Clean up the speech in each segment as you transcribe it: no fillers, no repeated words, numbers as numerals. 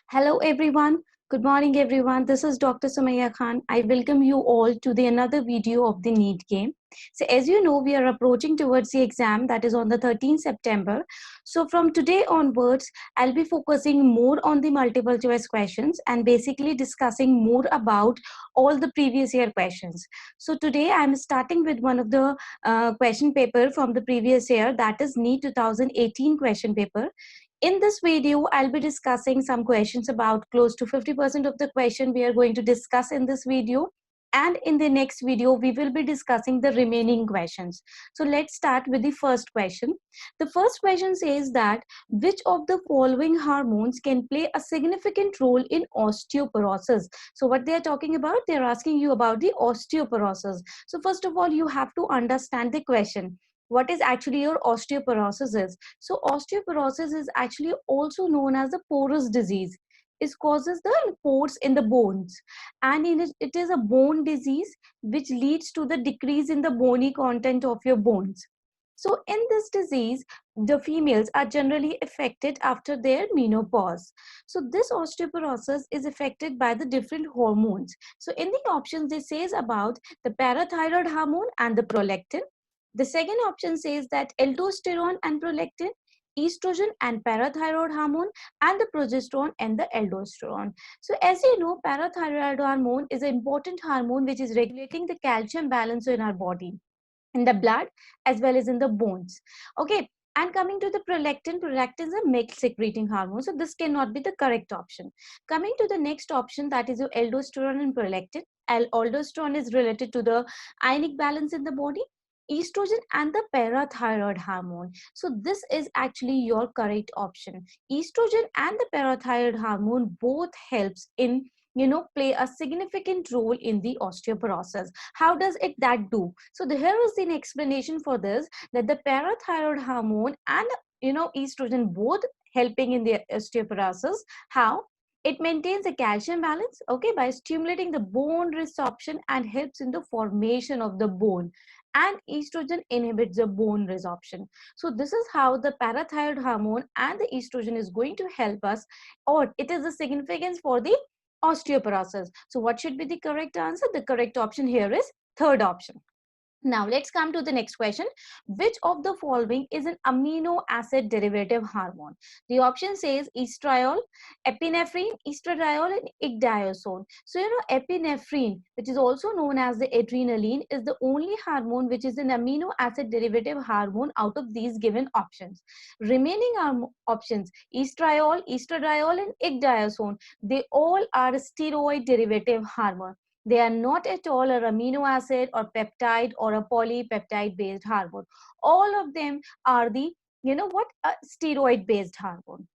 Hello everyone. Good morning everyone. This is Dr. Sumaya Khan. I welcome you all to the another video of the NEET game. So as you know, we are approaching towards the exam that is on the 13th September. So from today onwards, I'll be focusing more on the multiple choice questions and basically discussing more about all the previous year questions. So today I'm starting with one of the question paper from the previous year, that is NEET 2018 question paper. In this video, I'll be discussing some questions about close to 50% of the question we are going to discuss in this video. And in the next video, we will be discussing the remaining questions. So let's start with the first question. The first question says that which of the following hormones can play a significant role in osteoporosis? So what they are talking about, they're asking you about the osteoporosis. So first of all, you have to understand the question. What is actually your osteoporosis is? So osteoporosis is actually also known as the porous disease. It causes the pores in the bones, and it is a bone disease which leads to the decrease in the bony content of your bones. So in this disease, the females are generally affected after their menopause. So this osteoporosis is affected by the different hormones. So in the options, they says about the parathyroid hormone and the prolactin. The second option says that aldosterone and prolactin, estrogen and parathyroid hormone, and the progesterone and the aldosterone. So as you know, parathyroid hormone is an important hormone which is regulating the calcium balance in our body, in the blood as well as in the bones. Okay. And coming to the prolactin is a milk secreting hormone. So this cannot be the correct option. Coming to the next option, that is your aldosterone and prolactin. Aldosterone is related to the ionic balance in the body, estrogen and the parathyroid hormone. So this is actually your correct option. Estrogen and the parathyroid hormone both helps in play a significant role in the osteoporosis. How does it that do? So here is an explanation for this, that the parathyroid hormone and estrogen both helping in the osteoporosis. How? It maintains a calcium balance, okay, by stimulating the bone resorption and helps in the formation of the bone. And estrogen inhibits the bone resorption. So this is how the parathyroid hormone and the estrogen is going to help us, or it is the significance for the osteoporosis. So what should be the correct answer? The correct option here is third option. Now let's come to the next question. Which of the following is an amino acid derivative hormone? The option says estriol, epinephrine, estradiol, and ecdysone. So epinephrine, which is also known as the adrenaline, is the only hormone which is an amino acid derivative hormone out of these given options. Remaining options, estriol, estradiol, and ecdysone, they all are steroid derivative hormone. They are not at all an amino acid or peptide or a polypeptide based hormone. All of them are the, a steroid based hormone.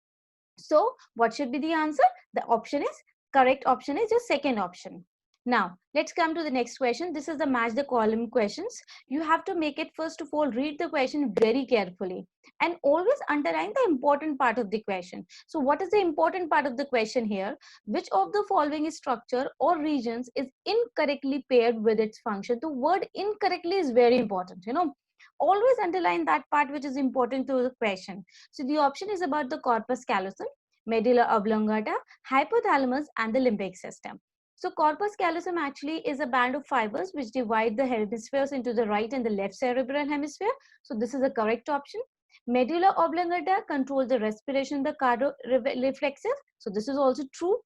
So what should be the answer? The option is, correct option is your second option. Now, let's come to the next question. This is the match the column questions. You have to make it, first of all, read the question very carefully and always underline the important part of the question. So what is the important part of the question here? Which of the following structure or regions is incorrectly paired with its function? The word incorrectly is very important, always underline that part which is important to the question. So the option is about the corpus callosum, medulla oblongata, hypothalamus, and the limbic system. So corpus callosum actually is a band of fibers which divide the hemispheres into the right and the left cerebral hemisphere. So this is the correct option. Medulla oblongata controls the respiration, the cardio reflexes. So this is also true.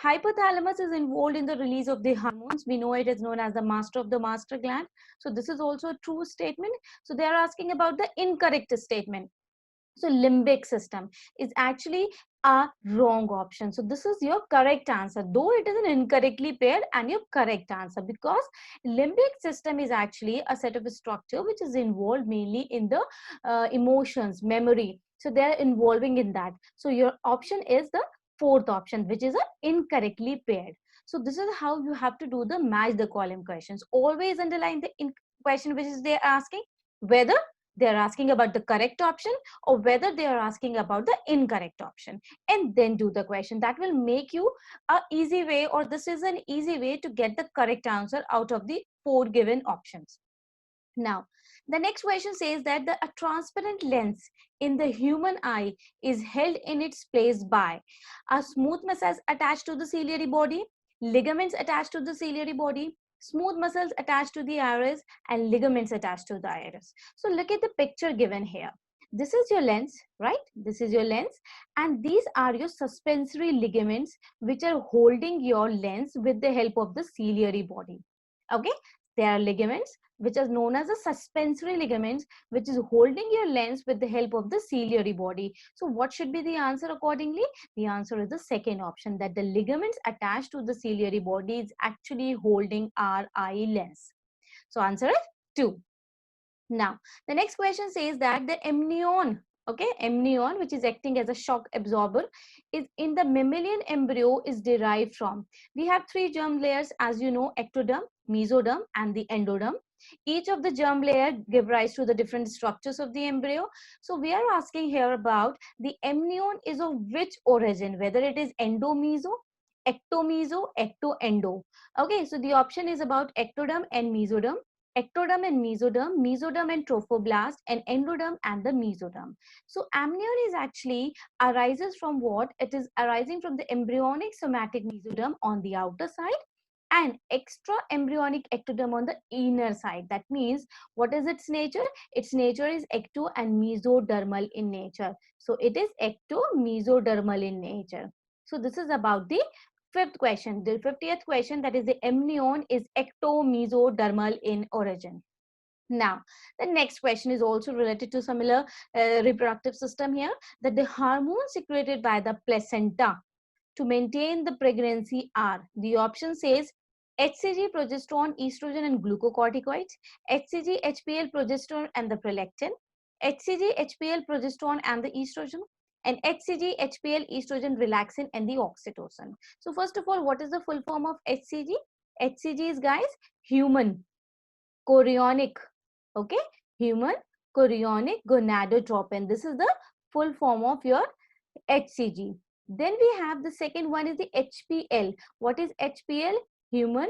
Hypothalamus is involved in the release of the hormones. We know it is known as the master of the master gland. So this is also a true statement. So they are asking about the incorrect statement. So limbic system is actually a wrong option. So this is your correct answer, though it is an incorrectly paired and your correct answer, because limbic system is actually a set of a structure which is involved mainly in the emotions, memory. So they are involving in that. So your option is the fourth option, which is a incorrectly paired. So this is how you have to do the match the column questions. Always underline the question which is they are asking, whether they are asking about the correct option or whether they are asking about the incorrect option, and then do the question. That will make you a easy way, or this is an easy way to get the correct answer out of the four given options. Now The next question says that a transparent lens in the human eye is held in its place by a smooth muscles attached to the ciliary body, ligaments attached to the ciliary body, smooth muscles attached to the iris, and ligaments attached to the iris. So look at the picture given here. This is your lens, right? This is your lens, and these are your suspensory ligaments which are holding your lens with the help of the ciliary body. Okay, they are ligaments which are known as the suspensory ligaments, which is holding your lens with the help of the ciliary body. So what should be the answer accordingly? The answer is the second option, that the ligaments attached to the ciliary body is actually holding our eye lens. So answer is 2. Now, the next question says that the amnion, okay, amnion, which is acting as a shock absorber, is in the mammalian embryo is derived from. We have 3 germ layers, as you know, ectoderm, mesoderm, and the endoderm. Each of the germ layer give rise to the different structures of the embryo. So we are asking here about the amnion is of which origin, whether it is endomeso, ectomeso, ectoendo. Okay, so the option is about ectoderm and mesoderm, ectoderm and mesoderm, mesoderm and trophoblast, and endoderm and the mesoderm. So amnion is actually arises from what? It is arising from the embryonic somatic mesoderm on the outer side and extra embryonic ectoderm on the inner side. That means, what is its nature? Its nature is ecto and mesodermal in nature. So it is ecto mesodermal in nature. So this is about the fifth question. The 50th question, that is the amnion is ecto-mesodermal in origin. Now, the next question is also related to similar reproductive system here, that the hormones secreted by the placenta to maintain the pregnancy are. The option says HCG, progesterone, estrogen, and glucocorticoids, HCG, HPL, progesterone, and the prolactin, HCG, HPL, progesterone, and the estrogen, and HCG, HPL, estrogen, relaxin, and the oxytocin. So first of all, what is the full form of HCG? HCG is, guys, human chorionic, okay, human chorionic gonadotropin. This is the full form of your HCG. Then we have the second one is the HPL. What is HPL? Human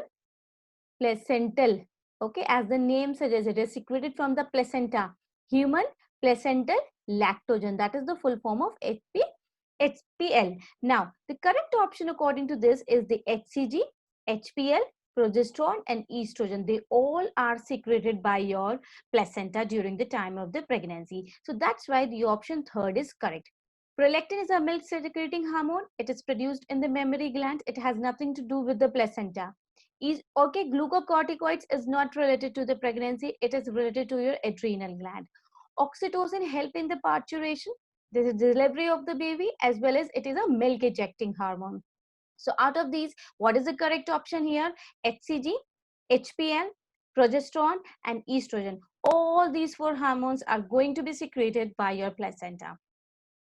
placental. Okay, as the name suggests, it is secreted from the placenta. Human placental lactogen. That is the full form of HPL. Now, the correct option according to this is the HCG, HPL, progesterone, and estrogen. They all are secreted by your placenta during the time of the pregnancy. So that's why the option third is correct. Prolactin is a milk secreting hormone. It is produced in the mammary gland. It has nothing to do with the placenta. Okay, glucocorticoids is not related to the pregnancy. It is related to your adrenal gland. Oxytocin help in the parturition, the delivery of the baby, as well as it is a milk ejecting hormone. So out of these, what is the correct option here? HCG, HPL, progesterone, and estrogen. All these 4 hormones are going to be secreted by your placenta.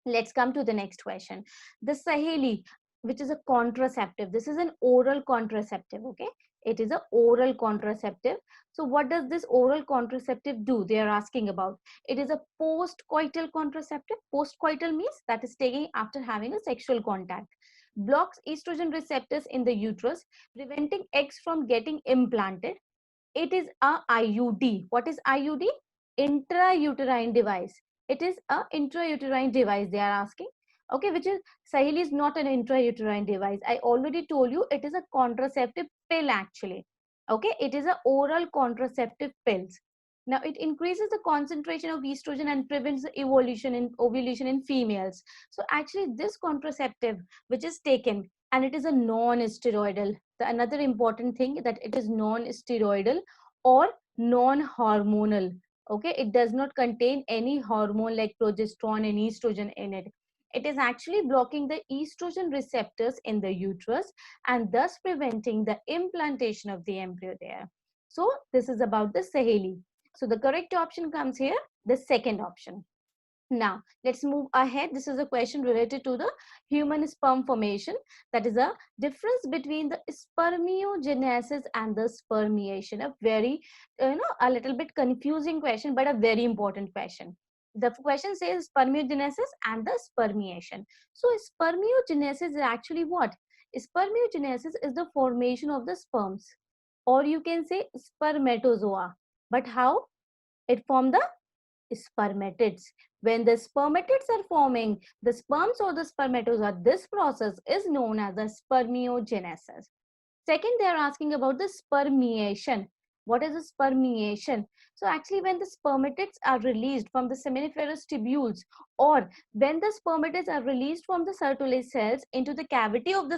Let's come to the next question. The Saheli, which is a contraceptive. This is an oral contraceptive, okay? It is an oral contraceptive. So what does this oral contraceptive do? They are asking about. It is a post-coital contraceptive. Post-coital means that is taken after having a sexual contact. Blocks estrogen receptors in the uterus, preventing eggs from getting implanted. It is a IUD. What is IUD? Intrauterine device. It is a intrauterine device they are asking. Okay, which is Saheli is not an intrauterine device. I already told you it is a contraceptive pill actually. Okay, it is a oral contraceptive pills. Now it increases the concentration of estrogen and prevents the ovulation in females. So actually this contraceptive which is taken, and it is a non-steroidal. The another important thing that it is non-steroidal or non-hormonal. Okay, it does not contain any hormone like progesterone and estrogen in it. It is actually blocking the estrogen receptors in the uterus and thus preventing the implantation of the embryo there. So this is about the Saheli. So the correct option comes here, the second option. Now, let's move ahead. This is a question related to the human sperm formation. That is a difference between the spermiogenesis and the spermiation. A very, a little bit confusing question, but a very important question. The question says spermiogenesis and the spermiation. So, spermiogenesis is actually what? Spermiogenesis is the formation of the sperms, or you can say spermatozoa. But how? It forms the spermatids. When the spermatids are forming the sperms or the spermatozoa, this process is known as the spermiogenesis. Second, they are asking about the spermiation. What is the spermiation? So actually when the spermatids are released from the seminiferous tubules, or when the spermatids are released from the Sertoli cells into the cavity of the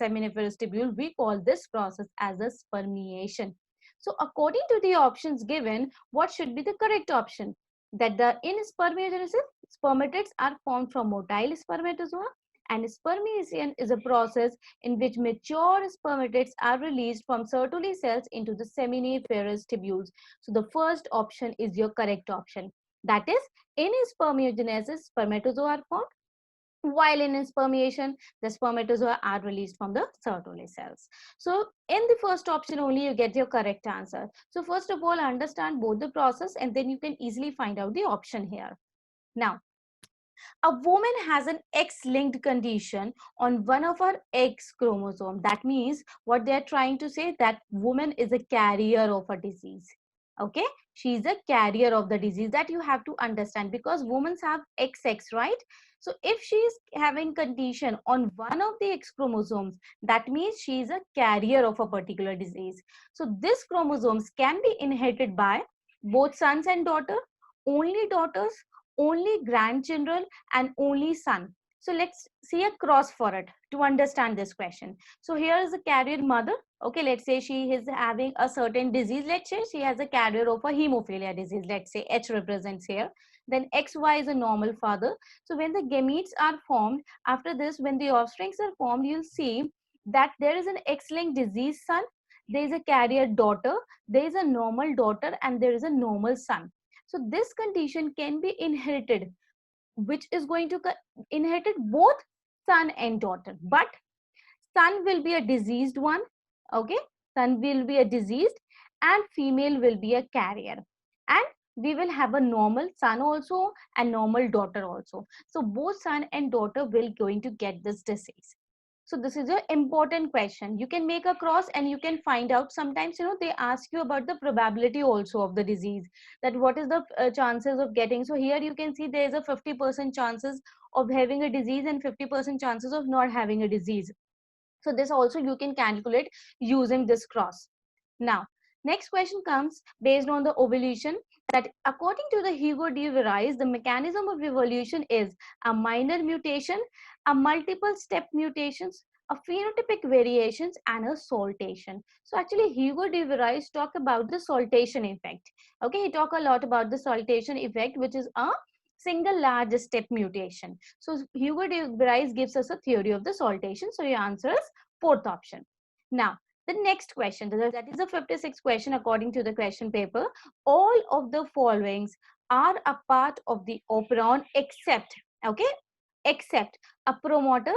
seminiferous tubule, we call this process as a spermiation. So according to the options given, what should be the correct option? That the in spermiogenesis, spermatids are formed from motile spermatozoa, and spermiation is a process in which mature spermatids are released from Sertoli cells into the seminiferous tubules. So the first option is your correct option. That is, in spermiogenesis, spermatozoa are formed, while in spermiation, the spermatozoa are released from the Sertoli cells. So in the first option only, you get your correct answer. So first of all, understand both the process, and then you can easily find out the option here. Now, a woman has an X-linked condition on one of her X chromosome. That means what they are trying to say, that woman is a carrier of a disease. Okay, she is a carrier of the disease. That you have to understand, because women have XX, right? So if she is having condition on one of the X chromosomes, that means she is a carrier of a particular disease. So this chromosomes can be inherited by both sons and daughter, only daughters, only grandchildren, and only son. So let's see a cross for it to understand this question. So here is a carrier mother. Okay, let's say she is having a certain disease. Let's say she has a carrier of a hemophilia disease. Let's say H represents here. Then XY is a normal father. So when the gametes are formed, after this, when the offsprings are formed, you'll see that there is an X-linked disease son, there is a carrier daughter, there is a normal daughter, and there is a normal son. So this condition can be inherited, which is going to inherit both son and daughter, but son will be a diseased one. Okay, son will be a diseased, and female will be a carrier, and we will have a normal son also and normal daughter also. So both son and daughter will going to get this disease. So this is an important question. You can make a cross and you can find out. Sometimes, they ask you about the probability also of the disease, that what is the chances of getting. So here you can see there is a 50% chances of having a disease and 50% chances of not having a disease. So this also you can calculate using this cross. Now, next question comes based on the evolution, that according to the Hugo de Vries, the mechanism of evolution is a minor mutation, a multiple step mutations, a phenotypic variations, and a saltation. So actually Hugo de Vries talk about the saltation effect. Okay, he talk a lot about the saltation effect, which is a single large step mutation. So Hugo de Vries gives us a theory of the saltation. So your answer is fourth option. Now, the next question, that is the 56th question according to the question paper. All of the followings are a part of the operon except, okay, except a promoter,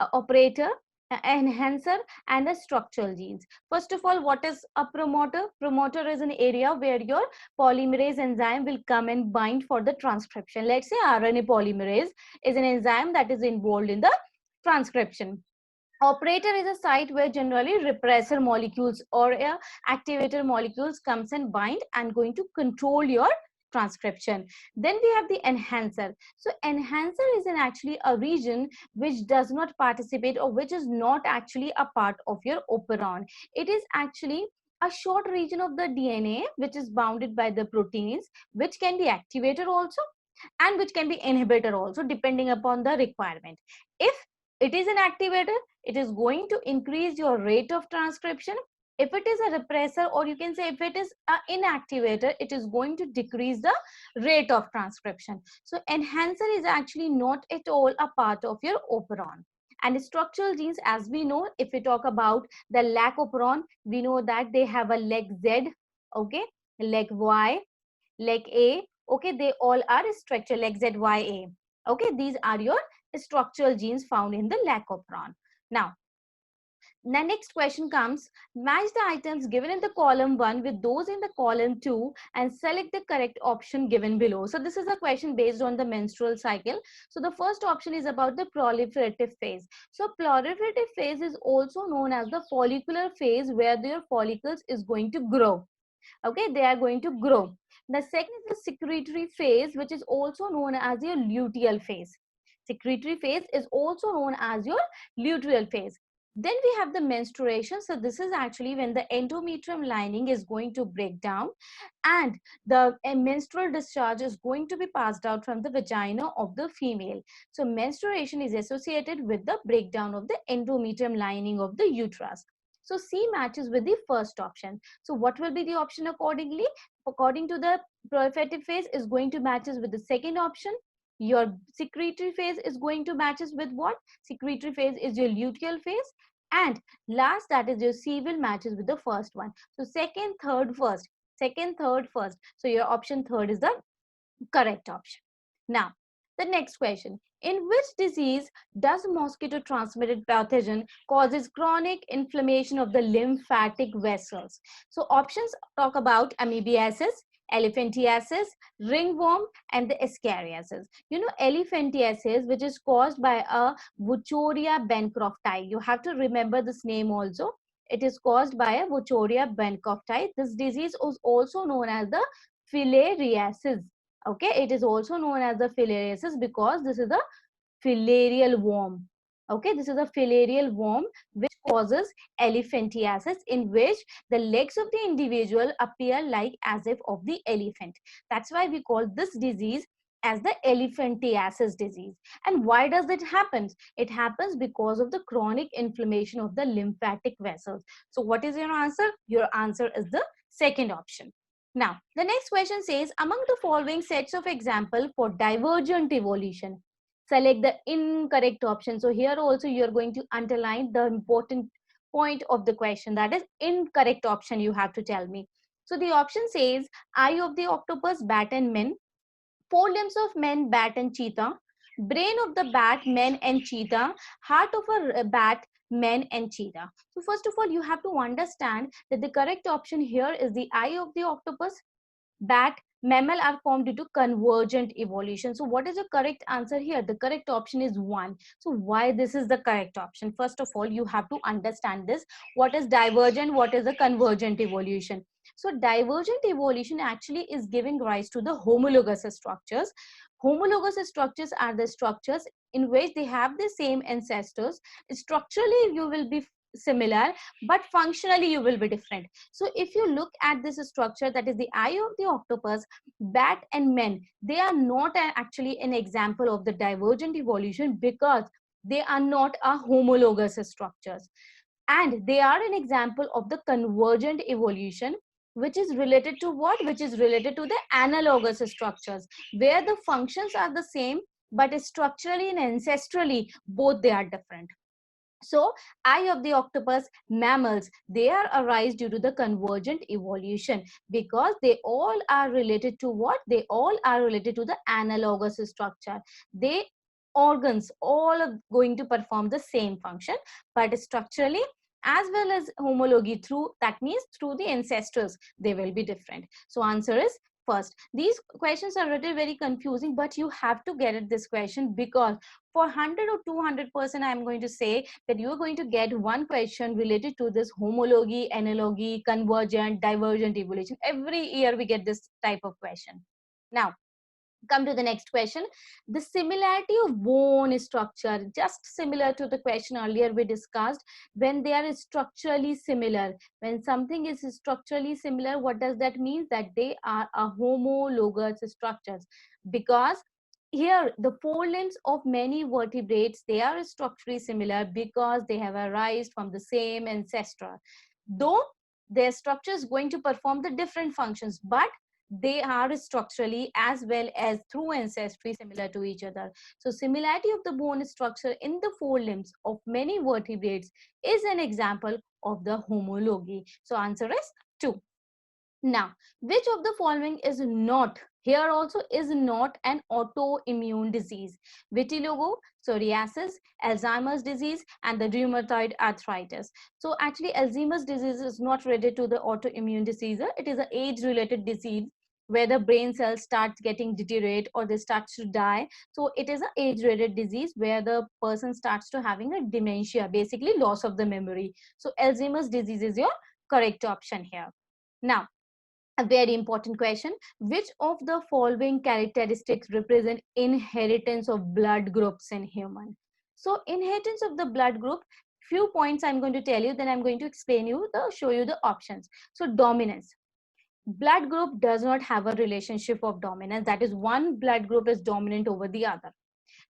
a operator, an enhancer, and a structural genes. First of all, what is a promoter? Promoter is an area where your polymerase enzyme will come and bind for the transcription. Let's say RNA polymerase is an enzyme that is involved in the transcription. Operator is a site where generally repressor molecules or activator molecules comes and bind and going to control your transcription. Then we have the enhancer. So enhancer is actually a region which does not participate, or which is not actually a part of your operon. It is actually a short region of the DNA which is bounded by the proteins, which can be activator also and which can be inhibitor also, depending upon the requirement. If it is an activator, it is going to increase your rate of transcription. If it is a repressor, or you can say if it is an inactivator, it is going to decrease the rate of transcription. So enhancer is actually not at all a part of your operon. And structural genes, as we know, if we talk about the lac operon, we know that they have a leg Z, okay, leg Y, leg A, okay, they all are structural, leg ZYA. Okay, these are your structural genes found in the lac operon. Now, the next question comes, match the items given in the column 1 with those in the column 2 and select the correct option given below. So this is a question based on the menstrual cycle. So the first option is about the proliferative phase. So proliferative phase is also known as the follicular phase, where their follicles is going to grow. Okay, they are going to grow. The second is the secretory phase, which is also known as your luteal phase. Secretory phase is also known as your luteal phase. Then we have the menstruation. So this is actually when the endometrium lining is going to break down and the menstrual discharge is going to be passed out from the vagina of the female. So menstruation is associated with the breakdown of the endometrium lining of the uterus. So C matches with the first option. So what will be the option accordingly? According to the proliferative phase is going to matches with the second option. Your secretory phase is going to matches with what? Secretory phase is your luteal phase. And last, that is your C will matches with the first one. So second, third, first. Second, third, first. So your option third is the correct option. Now, the next question. In which disease does mosquito transmitted pathogen causes chronic inflammation of the lymphatic vessels? So options talk about amoebiasis, elephantiasis, ringworm, and the ascariasis. You know, elephantiasis, which is caused by a Wucheria bancrofti. You have to remember this name also. It is caused by a Wucheria bancrofti. This disease is also known as the filariasis. Okay, it is also known as the filariasis because this is a filarial worm. Okay, this is a filarial worm which causes elephantiasis, in which the legs of the individual appear like as if of the elephant. That's why we call this disease as the elephantiasis disease. And why does it happen? It happens because of the chronic inflammation of the lymphatic vessels. So what is your answer? Your answer is the second option. Now, the next question says, among the following sets of example for divergent evolution, select the incorrect option. So here also you are going to underline the important point of the question, that is incorrect option you have to tell me. So the option says eye of the octopus, bat and men, four limbs of men, bat and cheetah, brain of the bat, men and cheetah, heart of a bat, men and cheetah. So first of all, you have to understand that the correct option here is the eye of the octopus, bat, mammal are formed due to convergent evolution. So what is the correct answer here? The correct option is 1. So why this is the correct option? First of all, you have to understand this. What is divergent? What is the convergent evolution? So divergent evolution actually is giving rise to the homologous structures. Homologous structures are the structures in which they have the same ancestors. Structurally, you will be similar, but functionally you will be different. So if you look at this structure, that is the eye of the octopus, bat and men, they are not actually an example of the divergent evolution because they are not a homologous structures, and they are an example of the convergent evolution, which is related to what? Which is related to the analogous structures, where the functions are the same, but structurally and ancestrally both they are different. So eye of the octopus, mammals, they are arise due to the convergent evolution because they all are related to what? They all are related to the analogous structure. They organs all are going to perform the same function, but structurally as well as homology, through that means through the ancestors they will be different. So answer is first. These questions are really very confusing, but you have to get at this question because for 100 or 200% I am going to say that you are going to get one question related to this homology, analogy, convergent, divergent evolution. Every year we get this type of question. Now come to the next question. The similarity of bone structure, just similar to the question earlier we discussed, when they are structurally similar. When something is structurally similar, what does that mean? That they are a homologous structures, because here the forelimbs of many vertebrates, they are structurally similar because they have arisen from the same ancestor, though their structure is going to perform the different functions, but they are structurally as well as through ancestry similar to each other. So similarity of the bone structure in the forelimbs of many vertebrates is an example of the homology. So answer is 2. Now, which of the following is not, here also is not an autoimmune disease? Vitiligo, psoriasis, Alzheimer's disease, and the rheumatoid arthritis. So actually Alzheimer's disease is not related to the autoimmune disease. It is an age-related disease where the brain cells start getting deteriorate or they start to die. So it is an age-related disease where the person starts to having a dementia, basically loss of the memory. So Alzheimer's disease is your correct option here. Now, A very important question. Which of the following characteristics represent inheritance of blood groups in human? So inheritance of the blood group, few points I'm going to tell you, then I'm going to explain you show you the options. So dominance. Blood group does not have a relationship of dominance, that is one blood group is dominant over the other.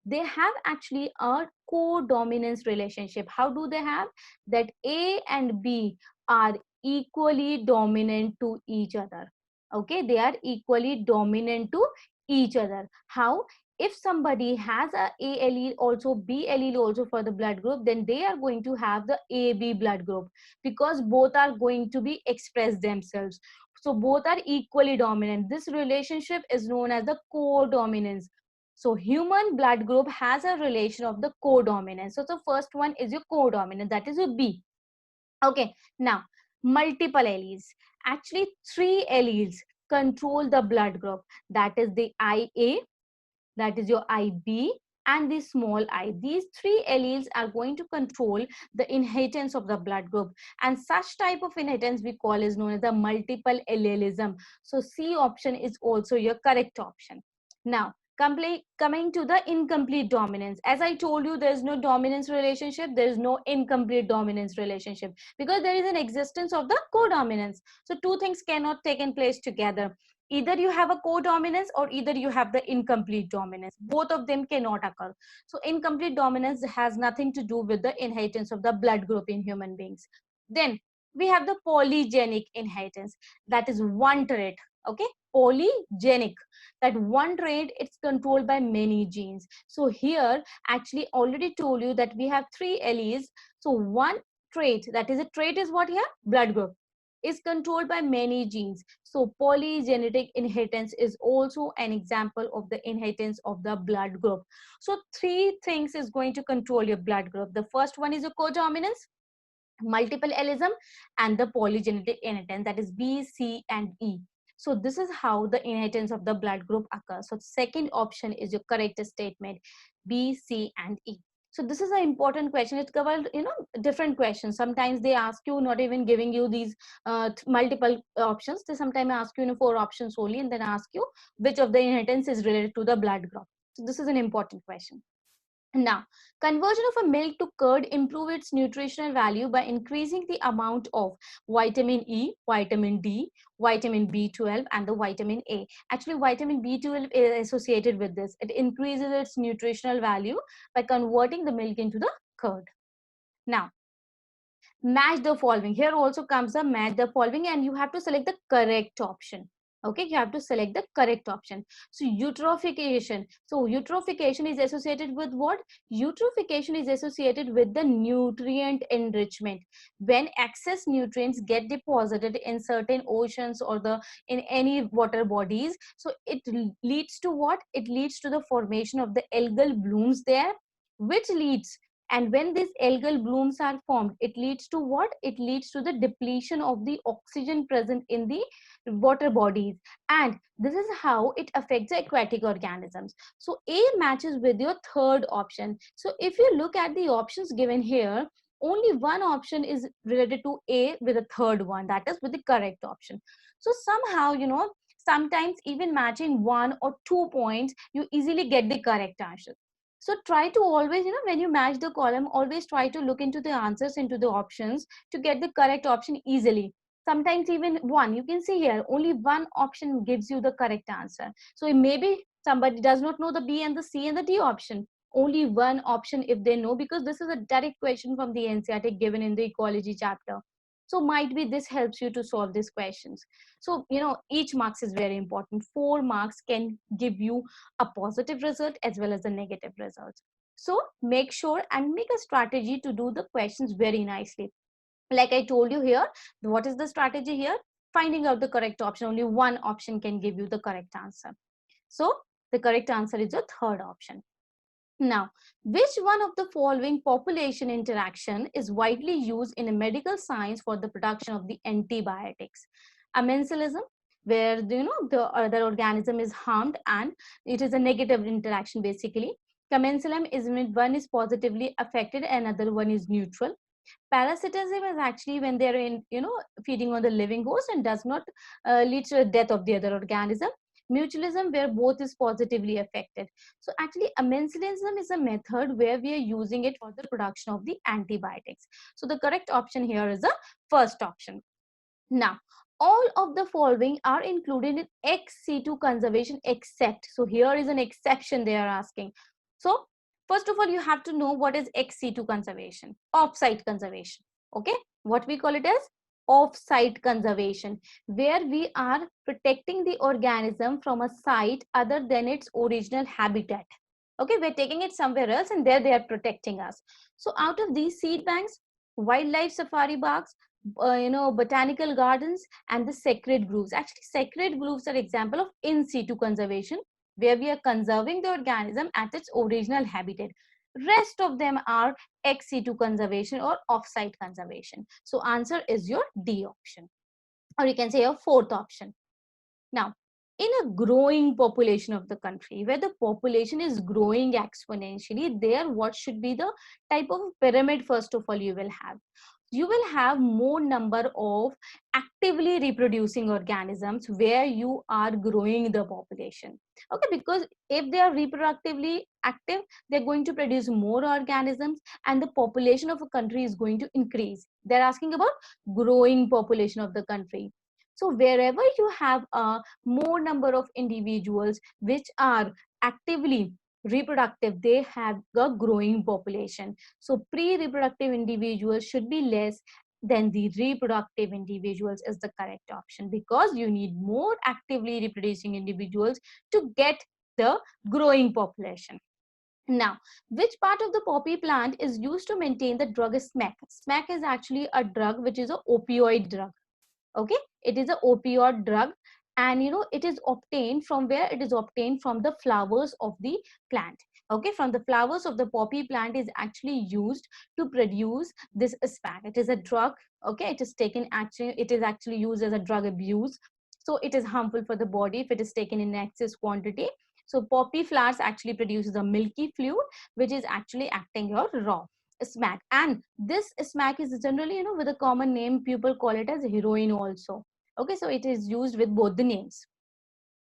They have actually a co-dominance relationship. How do they have? That A and B are equally dominant to each other. Okay, they are equally dominant to each other. How? If somebody has a allele also, B allele also for the blood group, then they are going to have the AB blood group, because both are going to be expressed themselves. So both are equally dominant. This relationship is known as the co-dominance. So human blood group has a relation of the codominance. So the first one is your codominant, that is your B. Okay, now multiple alleles. Actually, three alleles control the blood group. That is the IA, that is your IB, and the small I. These three alleles are going to control the inheritance of the blood group, and such type of inheritance we call is known as the multiple allelism. So C option is also your correct option. Now coming to the incomplete dominance. As I told you, there is no dominance relationship, there is no incomplete dominance relationship, because there is an existence of the codominance. So two things cannot take in place together. Either you have a codominance or either you have the incomplete dominance. Both of them cannot occur. So incomplete dominance has nothing to do with the inheritance of the blood group in human beings. Then we have the polygenic inheritance. That is one trait. Okay, polygenic, that one trait, it's controlled by many genes. So here actually already told you that we have three alleles. So one trait, that is a trait is what here? Blood group is controlled by many genes. So polygenetic inheritance is also an example of the inheritance of the blood group. So three things is going to control your blood group. The first one is your codominance, multiple allism, and the polygenetic inheritance, that is B, C, and E. So this is how the inheritance of the blood group occurs. So second option is your correct statement, B, C, and E. So this is an important question. It covers, different questions. Sometimes they ask you, not even giving you these multiple options. They sometimes ask you, 4 options only, and then ask you which of the inheritance is related to the blood group. So this is an important question. Now, conversion of a milk to curd improve its nutritional value by increasing the amount of vitamin E, vitamin D, vitamin B12, and the vitamin A. Actually, vitamin B12 is associated with this. It increases its nutritional value by converting the milk into the curd. Now, match the following. Here also comes a match the following, and you have to select the correct option. Okay, you have to select the correct option. So eutrophication. So eutrophication is associated with what? Eutrophication is associated with the nutrient enrichment. When excess nutrients get deposited in certain oceans or in any water bodies, so it leads to what? It leads to the formation of the algal blooms there, which leads, and when these algal blooms are formed, it leads to what? It leads to the depletion of the oxygen present in the water bodies. And this is how it affects the aquatic organisms. So A matches with your third option. So if you look at the options given here, only one option is related to A with the third one, that is with the correct option. So somehow, sometimes even matching 1 or 2 points, you easily get the correct answer. So try to always, when you match the column, always try to look into the answers, into the options to get the correct option easily. Sometimes even one, you can see here, only one option gives you the correct answer. So maybe somebody does not know the B and the C and the D option. Only one option if they know, because this is a direct question from the NCERT given in the ecology chapter. So might be this helps you to solve these questions. So, each marks is very important. 4 marks can give you a positive result as well as a negative result. So make sure and make a strategy to do the questions very nicely. Like I told you here, what is the strategy here? Finding out the correct option. Only one option can give you the correct answer. So the correct answer is the third option. Now, which one of the following population interaction is widely used in a medical science for the production of the antibiotics? Amensalism, where the other organism is harmed and it is a negative interaction basically. Commensalism is when one is positively affected and another one is neutral. Parasitism is actually when they're in, feeding on the living host and does not lead to the death of the other organism. Mutualism, where both is positively affected. So actually, amensalism is a method where we are using it for the production of the antibiotics. So the correct option here is the first option. Now, all of the following are included in ex situ conservation except. So here is an exception they are asking. So first of all, you have to know what is ex situ conservation, off-site conservation. Okay, what we call it as off-site conservation, where we are protecting the organism from a site other than its original habitat. Okay, we're taking it somewhere else and there they are protecting us. So out of these seed banks, wildlife safari parks, botanical gardens, and the sacred groves. Actually, sacred groves are example of in situ conservation, where we are conserving the organism at its original habitat. Rest of them are ex situ conservation or off-site conservation. So answer is your D option, or you can say your fourth option. Now, in a growing population of the country, where the population is growing exponentially, there what should be the type of pyramid first of all you will have? You will have more number of actively reproducing organisms where you are growing the population. Okay, because if they are reproductively active, they're going to produce more organisms and the population of a country is going to increase. They're asking about growing population of the country. So wherever you have a more number of individuals which are actively reproductive, they have a growing population. So pre-reproductive individuals should be less than the reproductive individuals is the correct option, because you need more actively reproducing individuals to get the growing population. Now, which part of the poppy plant is used to maintain the drug SMAC? SMAC is actually a drug which is an opioid drug. Okay, it is a opioid drug, and it is obtained from where? It is obtained from the flowers of the plant. Okay, from the flowers of the poppy plant is actually used to produce this SMAC. It is a drug. Okay, it is taken actually, it is actually used as a drug abuse, so it is harmful for the body if it is taken in excess quantity. So poppy flowers actually produces a milky fluid which is actually acting your raw SMAC, and this SMAC is generally, with a common name, people call it as heroin also. Okay, so it is used with both the names.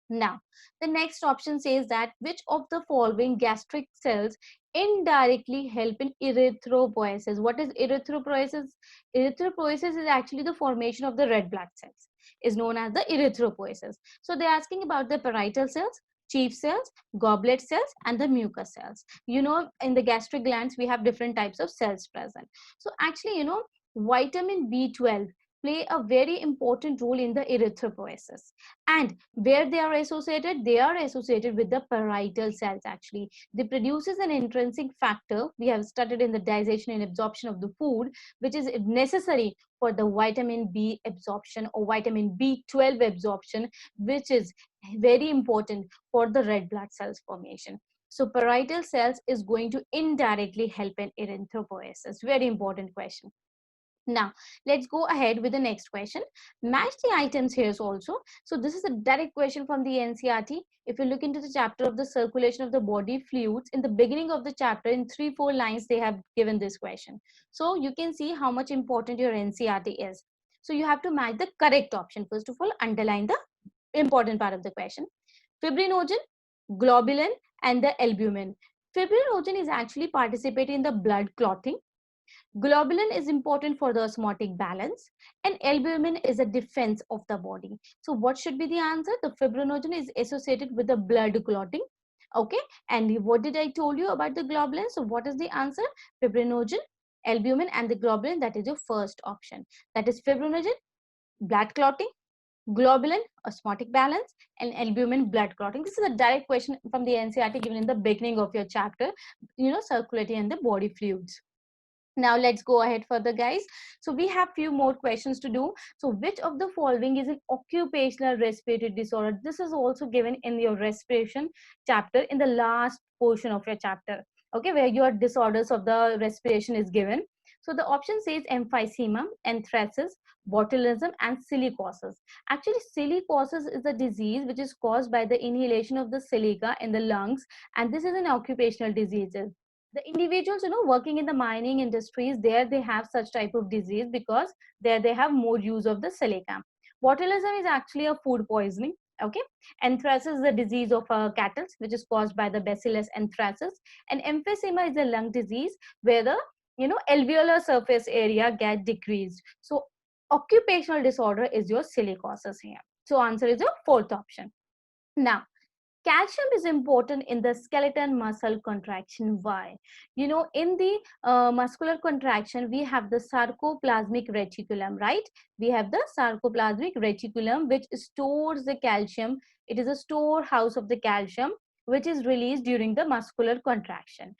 Now, the next option says that which of the following gastric cells indirectly help in erythropoiesis? What is erythropoiesis? Erythropoiesis is actually the formation of the red blood cells, is known as the erythropoiesis. So they're asking about the parietal cells, chief cells, goblet cells, and the mucus cells. In the gastric glands, we have different types of cells present. So actually, vitamin B12 play a very important role in the erythropoiesis, and where they are associated with the parietal cells. Actually, they produces an intrinsic factor we have studied in the digestion and absorption of the food, which is necessary for the vitamin B absorption or vitamin B12 absorption, which is very important for the red blood cells formation. So parietal cells is going to indirectly help in erythropoiesis. Very important question. Now, let's go ahead with the next question. Match the items here also. So this is a direct question from the NCERT. If you look into the chapter of the circulation of the body fluids, in the beginning of the chapter, in 3-4 lines, they have given this question. So you can see how much important your NCERT is. So you have to match the correct option. First of all, underline the important part of the question. Fibrinogen, globulin, and the albumin. Fibrinogen is actually participating in the blood clotting. Globulin is important for the osmotic balance, and albumin is a defense of the body. So what should be the answer? The fibrinogen is associated with the blood clotting. Okay, and what did I told you about the globulin? So what is the answer? Fibrinogen, albumin, and the globulin. That is your first option. That is fibrinogen, blood clotting; globulin, osmotic balance; and albumin, blood clotting. This is a direct question from the NCERT given in the beginning of your chapter, circulating and the body fluids. Now let's go ahead further, guys. So we have few more questions to do. So which of the following is an occupational respiratory disorder? This is also given in your respiration chapter in the last portion of your chapter. Okay, where your disorders of the respiration is given. So the option says emphysema, anthracis, botulism, and silicosis. Actually, silicosis is a disease which is caused by the inhalation of the silica in the lungs, and this is an occupational disease. The individuals, working in the mining industries, there they have such type of disease because there they have more use of the silica. Botulism is actually a food poisoning. Okay, anthracis is the disease of cattle, which is caused by the bacillus anthracis, and emphysema is a lung disease where the alveolar surface area get decreased. So occupational disorder is your silicosis here. So answer is your fourth option. Now, calcium is important in the skeleton muscle contraction. Why? In the muscular contraction, we have the sarcoplasmic reticulum, right? We have the sarcoplasmic reticulum, which stores the calcium. It is a storehouse of the calcium, which is released during the muscular contraction.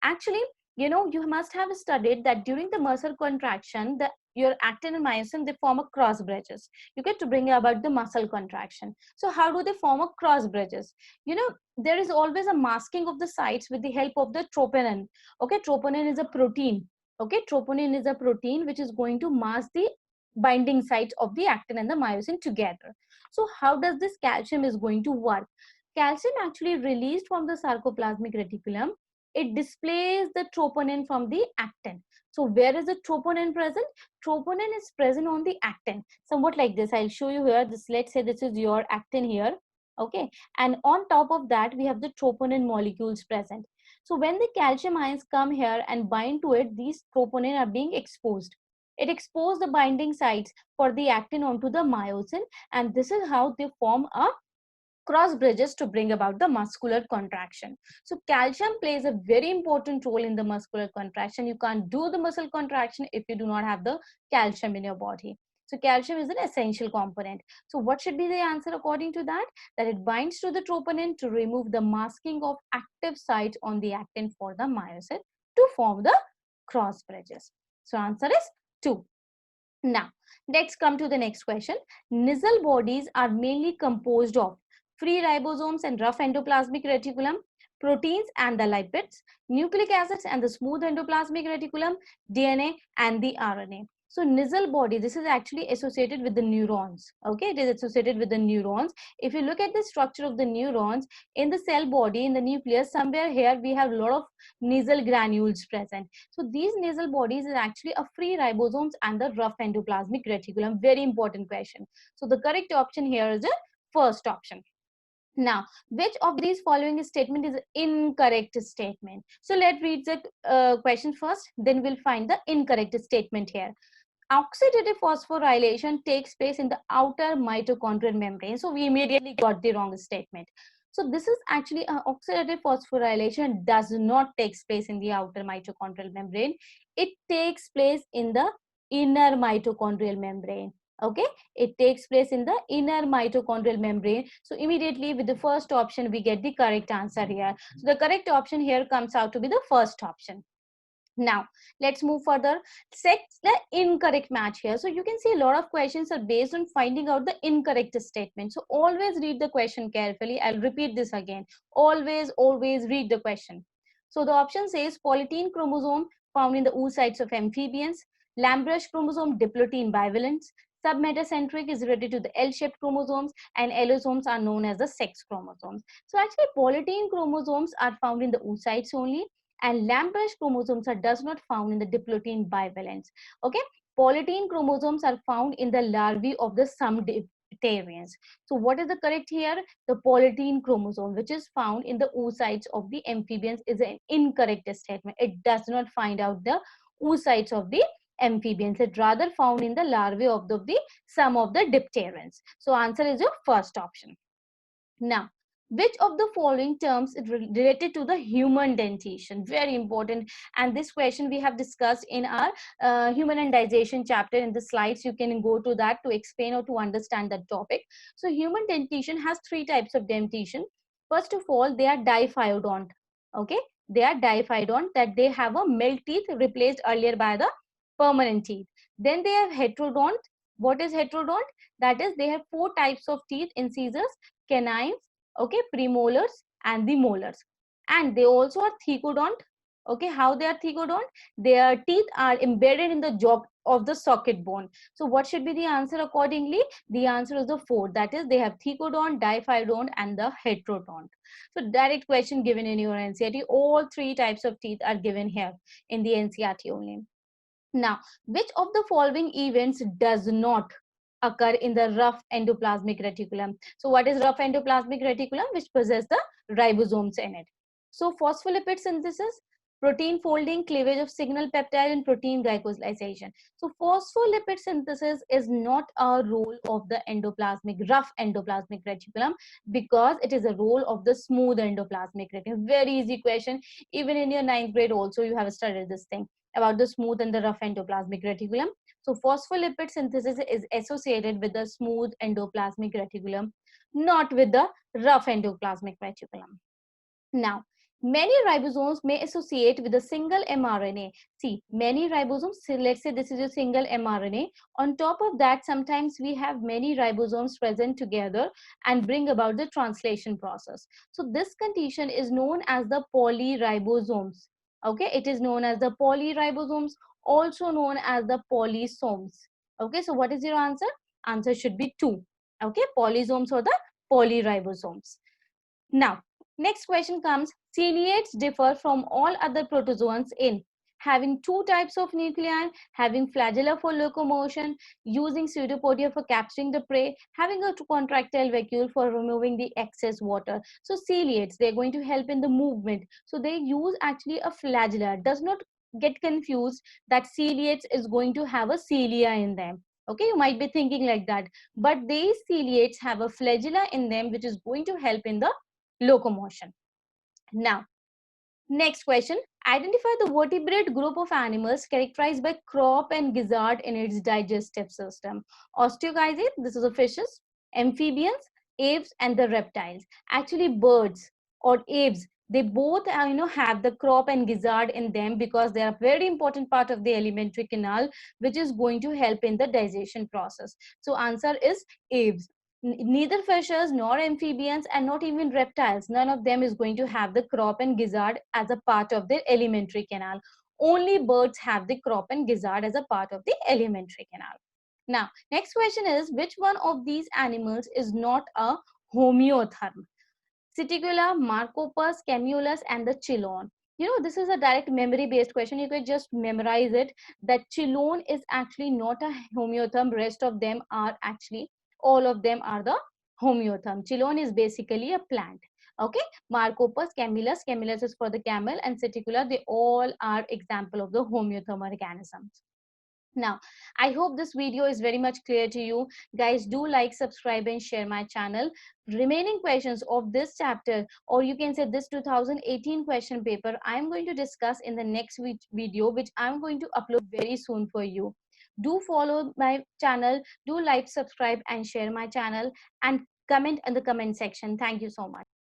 Actually, you must have studied that during the muscle contraction, your actin and myosin, they form a cross bridges. You get to bring about the muscle contraction. So how do they form a cross bridges? There is always a masking of the sites with the help of the troponin. Okay, troponin is a protein. Okay, troponin is a protein which is going to mask the binding sites of the actin and the myosin together. So how does this calcium is going to work? Calcium actually released from the sarcoplasmic reticulum, it displays the troponin from the actin. So where is the troponin present? Troponin is present on the actin, somewhat like this. I'll show you here. This, let's say this is your actin here. Okay, and on top of that we have the troponin molecules present. So when the calcium ions come here and bind to it, these troponin are being exposed. It exposes the binding sites for the actin onto the myosin, and this is how they form a cross bridges to bring about the muscular contraction. So calcium plays a very important role in the muscular contraction. You can't do the muscle contraction if you do not have the calcium in your body. So calcium is an essential component. So what should be the answer according to that? That it binds to the troponin to remove the masking of active sites on the actin for the myosin to form the cross bridges. So answer is 2. Now, let's come to the next question. Nissl bodies are mainly composed of free ribosomes and rough endoplasmic reticulum, proteins and the lipids, nucleic acids and the smooth endoplasmic reticulum, DNA and the RNA. So Nissl body, this is actually associated with the neurons. Okay, it is associated with the neurons. If you look at the structure of the neurons in the cell body, in the nucleus, somewhere here we have a lot of Nissl granules present. So these Nissl bodies is actually a free ribosomes and the rough endoplasmic reticulum. Very important question. So the correct option here is the first option. Now, which of these following statement is an incorrect statement? So let's read the question first, then we'll find the incorrect statement here. Oxidative phosphorylation takes place in the outer mitochondrial membrane. So we immediately got the wrong statement. So this is actually oxidative phosphorylation does not take place in the outer mitochondrial membrane. It takes place in the inner mitochondrial membrane. Okay, it takes place in the inner mitochondrial membrane. So immediately with the first option we get the correct answer here. So the correct option here comes out to be the first option. Now let's move further. Set the incorrect match here. So you can see a lot of questions are based on finding out the incorrect statement. So always read the question carefully. I'll repeat this again. Always read the question. So the option says polytene chromosome found in the oocytes of amphibians, Lamberge chromosome diplotin bivalents, submetacentric is related to the L-shaped chromosomes, and allosomes are known as the sex chromosomes. So actually polytene chromosomes are found in the oocytes only, and Lamberge chromosomes are does not found in the diplotin bivalents. Okay, polytene chromosomes are found in the larvae of the Subdipterans. So what is the correct here? The polytene chromosome, which is found in the oocytes of the amphibians, is an incorrect statement. It does not find out the oocytes of the amphibians. It rather found in the larvae of the some of the dipterans. So answer is your first option. Now, which of the following terms is related to the human dentition? Very important. And this question we have discussed in our human and digestion chapter in the slides. You can go to that to explain or to understand that topic. So human dentition has 3 types of dentition. First of all, they are diphyodont. Okay, they are diphyodont, that they have a milk teeth replaced earlier by the permanent teeth. Then they have heterodont. What is heterodont? That is, they have 4 types of teeth: incisors, canines, okay, premolars and the molars. And they also are thecodont. Okay, how they are thecodont? Their teeth are embedded in the jaw of the socket bone. So what should be the answer accordingly? The answer is the fourth. That is, they have thecodont, diphyodont, and the heterodont. So direct question given in your NCERT. All three types of teeth are given here in the NCERT only. Now, which of the following events does not occur in the rough endoplasmic reticulum? So what is rough endoplasmic reticulum? Which possess the ribosomes in it. So phospholipid synthesis, protein folding, cleavage of signal peptide, and protein glycosylation. So phospholipid synthesis is not a role of the rough endoplasmic reticulum, because it is a role of the smooth endoplasmic reticulum. Very easy question. Even in your 9th grade also you have studied this thing about the smooth and the rough endoplasmic reticulum. So phospholipid synthesis is associated with the smooth endoplasmic reticulum, not with the rough endoplasmic reticulum. Now, many ribosomes may associate with a single mRNA. See, many ribosomes, so let's say this is a single mRNA. On top of that, sometimes we have many ribosomes present together and bring about the translation process. So this condition is known as the polyribosomes. Okay, it is known as the polyribosomes, also known as the polysomes. Okay, so what is your answer? Answer should be 2. Okay, polysomes or the polyribosomes. Now, next question comes, ciliates differ from all other protozoans in having 2 types of nuclei, having flagella for locomotion, using pseudopodia for capturing the prey, having a contractile vacuole for removing the excess water. So ciliates, they're going to help in the movement. So they use actually a flagella. Does not get confused that ciliates is going to have a cilia in them. Okay, you might be thinking like that. But these ciliates have a flagella in them, which is going to help in the locomotion. Now, next question. Identify the vertebrate group of animals characterized by crop and gizzard in its digestive system. Osteogyzes, this is the fishes, amphibians, aves, and the reptiles. Actually, birds or aves, they both have the crop and gizzard in them, because they are a very important part of the alimentary canal, which is going to help in the digestion process. So answer is aves. Neither fishes nor amphibians and not even reptiles, none of them is going to have the crop and gizzard as a part of their alimentary canal. Only birds have the crop and gizzard as a part of the alimentary canal. Now, next question is, which one of these animals is not a homeotherm? Citicula, Marcopus, Camulus, and the Chilon. This is a direct memory based question. You could just memorize it, that Chilon is actually not a homeotherm. Rest of them are actually, all of them are the homeotherm. Chilon is basically a plant. Okay, Marcopus, Camulus is for the camel, and Citicula, they all are example of the homeotherm organisms. Now, I hope this video is very much clear to you. Guys, do like, subscribe, and share my channel. Remaining questions of this chapter, or you can say this 2018 question paper, I'm going to discuss in the next video, which I'm going to upload very soon for you. Do follow my channel, do like, subscribe, and share my channel, and comment in the comment section. Thank you so much.